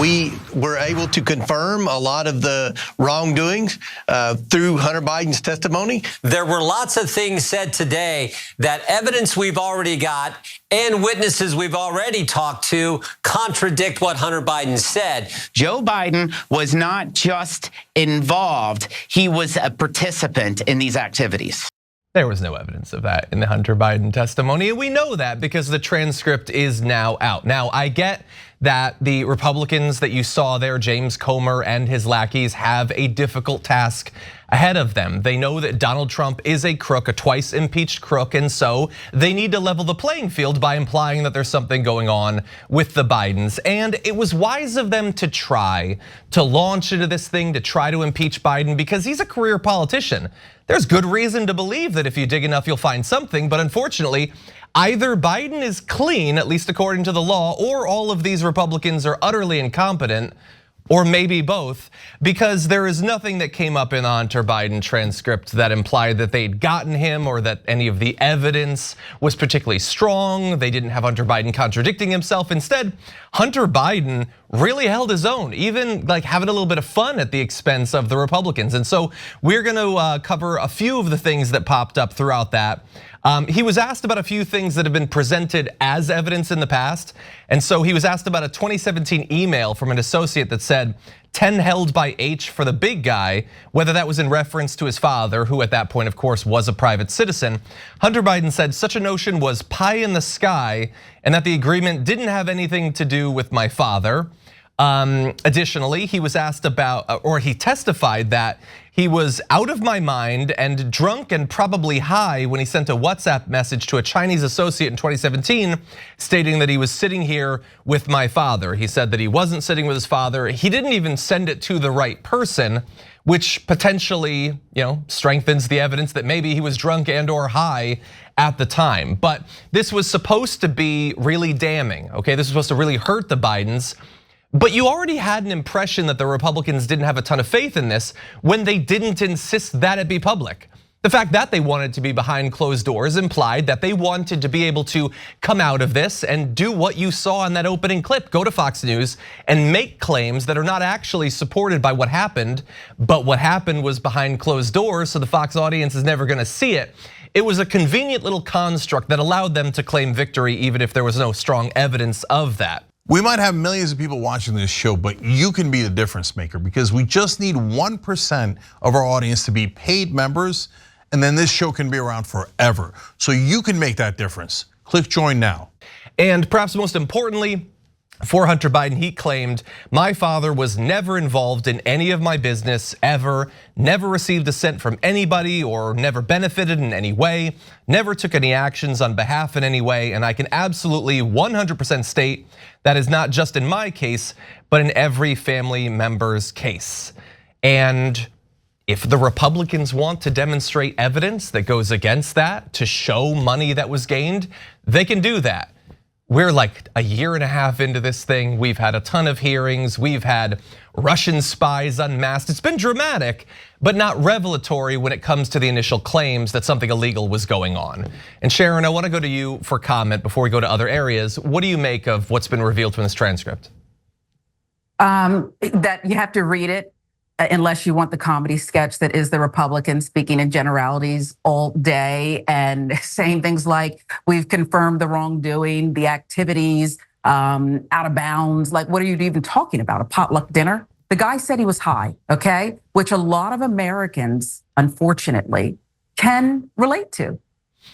We were able to confirm a lot of the wrongdoings through Hunter Biden's testimony. There were lots of things said today that evidence we've already got and witnesses we've already talked to contradict what Hunter Biden said. Joe Biden was not just involved, he was a participant in these activities. There was no evidence of that in the Hunter Biden testimony, and we know that because the transcript is now out. Now, I get that the Republicans that you saw there, James Comer and his lackeys, have a difficult task ahead of them. They know that Donald Trump is a crook, a twice impeached crook, and so they need to level the playing field by implying that there's something going on with the Bidens. And it was wise of them to try to launch into this thing, to try to impeach Biden, because he's a career politician. There's good reason to believe that if you dig enough, you'll find something, but unfortunately, either Biden is clean, at least according to the law, or all of these Republicans are utterly incompetent, or maybe both, because there is nothing that came up in the Hunter Biden transcript that implied that they'd gotten him or that any of the evidence was particularly strong. They didn't have Hunter Biden contradicting himself. Instead, Hunter Biden really held his own, even like having a little bit of fun at the expense of the Republicans. And so we're gonna cover a few of the things that popped up throughout that. He was asked about a few things that have been presented as evidence in the past. And so he was asked about a 2017 email from an associate that said 10 held by H for the big guy, whether that was in reference to his father, who at that point, of course, was a private citizen. Hunter Biden said such a notion was pie in the sky and that the agreement didn't have anything to do with my father. Additionally, he was asked about, or he testified that he was out of my mind and drunk and probably high when he sent a WhatsApp message to a Chinese associate in 2017 stating that he was sitting here with my father. He said that he wasn't sitting with his father. He didn't even send it to the right person, which potentially, strengthens the evidence that maybe he was drunk and or high at the time. But this was supposed to be really damning, okay? This was supposed to really hurt the Bidens. But you already had an impression that the Republicans didn't have a ton of faith in this when they didn't insist that it be public. The fact that they wanted to be behind closed doors implied that they wanted to be able to come out of this and do what you saw in that opening clip, go to Fox News and make claims that are not actually supported by what happened, but what happened was behind closed doors, so the Fox audience is never gonna see it. It was a convenient little construct that allowed them to claim victory even if there was no strong evidence of that. We might have millions of people watching this show, but you can be the difference maker because we just need 1% of our audience to be paid members, and then this show can be around forever. So you can make that difference. Click join now. And perhaps most importantly, for Hunter Biden, he claimed, my father was never involved in any of my business ever, never received a cent from anybody or never benefited in any way, never took any actions on behalf in any way, and I can absolutely 100% state that is not just in my case, but in every family member's case. And if the Republicans want to demonstrate evidence that goes against that to show money that was gained, they can do that. We're like a year and a half into this thing. We've had a ton of hearings. We've had Russian spies unmasked. It's been dramatic, but not revelatory when it comes to the initial claims that something illegal was going on. And Sharon, I want to go to you for comment before we go to other areas. What do you make of what's been revealed from this transcript? That you have to read it unless you want the comedy sketch that is the Republicans speaking in generalities all day and saying things like, we've confirmed the wrongdoing, the activities out of bounds. Like, what are you even talking about? A potluck dinner? The guy said he was high, okay? Which a lot of Americans, unfortunately, can relate to.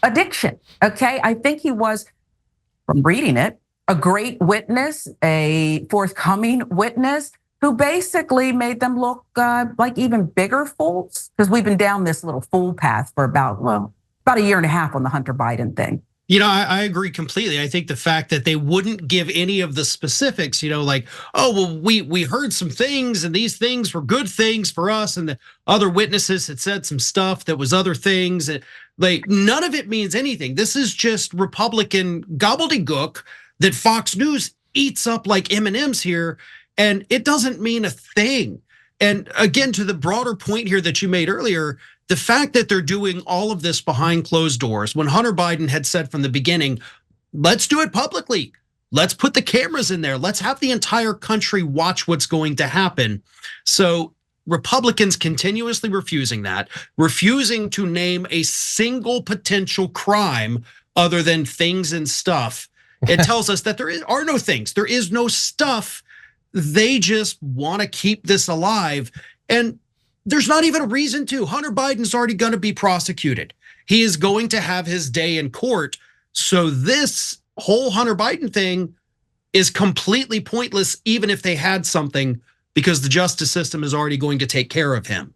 Addiction, okay? I think he was, from reading it, a great witness, a forthcoming witness, who basically made them look like even bigger fools, because we've been down this little fool path for about a year and a half on the Hunter Biden thing. I agree completely. I think the fact that they wouldn't give any of the specifics, like, oh, well, we heard some things and these things were good things for us, and the other witnesses had said some stuff that was other things. Like, none of it means anything. This is just Republican gobbledygook that Fox News eats up like M&Ms here. And it doesn't mean a thing. And again, to the broader point here that you made earlier, the fact that they're doing all of this behind closed doors, when Hunter Biden had said from the beginning, let's do it publicly. let's put the cameras in there. Let's have the entire country watch what's going to happen. So Republicans continuously refusing that, refusing to name a single potential crime other than things and stuff. It tells us that there are no things. There is no stuff. They just want to keep this alive. And there's not even a reason to. Hunter Biden's already going to be prosecuted. He is going to have his day in court. So this whole Hunter Biden thing is completely pointless, even if they had something, because the justice system is already going to take care of him.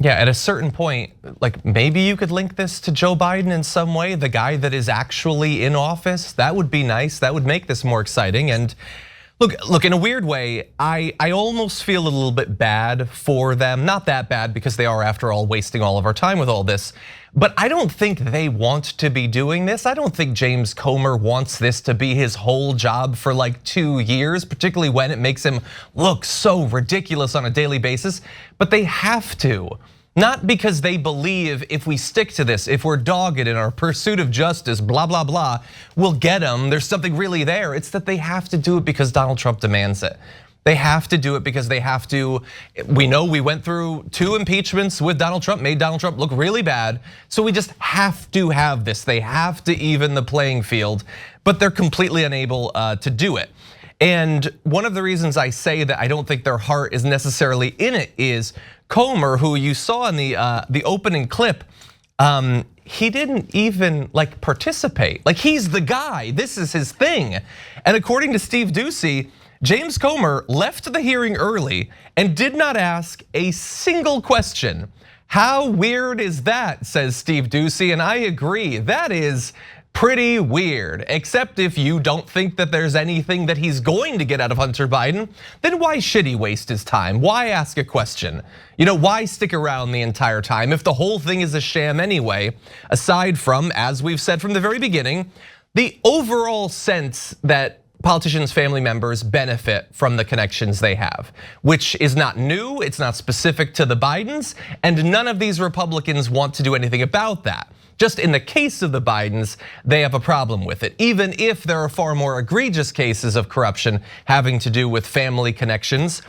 Yeah, at a certain point, like maybe you could link this to Joe Biden in some way, the guy that is actually in office. That would be nice. That would make this more exciting. And look, in a weird way, I almost feel a little bit bad for them. Not that bad, because they are, after all, wasting all of our time with all this. But I don't think they want to be doing this. I don't think James Comer wants this to be his whole job for like 2 years, particularly when it makes him look so ridiculous on a daily basis. But they have to. Not because they believe if we stick to this, if we're dogged in our pursuit of justice, blah, blah, blah, we'll get them. There's something really there. It's that they have to do it because Donald Trump demands it. They have to do it because they have to. We know we went through 2 impeachments with Donald Trump, made Donald Trump look really bad. So we just have to have this. They have to even the playing field, but they're completely unable to do it. And one of the reasons I say that I don't think their heart is necessarily in it is Comer, who you saw in the opening clip, he didn't even like participate. Like, he's the guy, this is his thing. And according to Steve Doocy, James Comer left the hearing early and did not ask a single question. How weird is that, says Steve Doocy, and I agree, that is pretty weird. Except if you don't think that there's anything that he's going to get out of Hunter Biden, then why should he waste his time? Why ask a question? You know, why stick around the entire time if the whole thing is a sham anyway, aside from, as we've said from the very beginning, the overall sense that politicians' family members benefit from the connections they have, which is not new, it's not specific to the Bidens, and none of these Republicans want to do anything about that. Just in the case of the Bidens, they have a problem with it, even if there are far more egregious cases of corruption having to do with family connections.